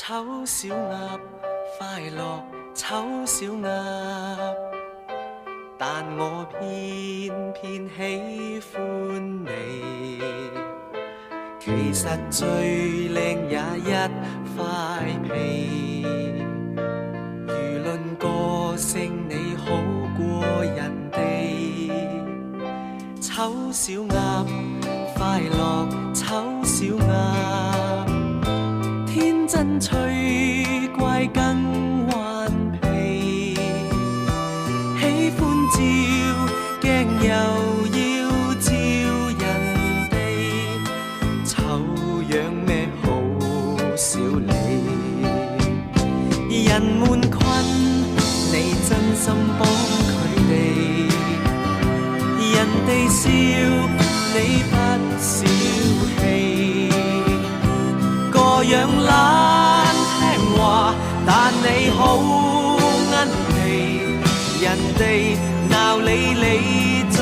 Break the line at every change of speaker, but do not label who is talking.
醜小鴨，快樂醜小鴨，但我偏偏喜歡你。其實最靚也一塊皮，輿論個性你好過人哋。醜小鴨，快樂醜小鴨，天真趣怪更頑皮，喜歡照鏡又要照人哋，醜樣咩好少理。人們困你真心幫佢哋，人哋笑你不小氣，個樣懶聽話，但你好奀皮，人哋鬧你，你做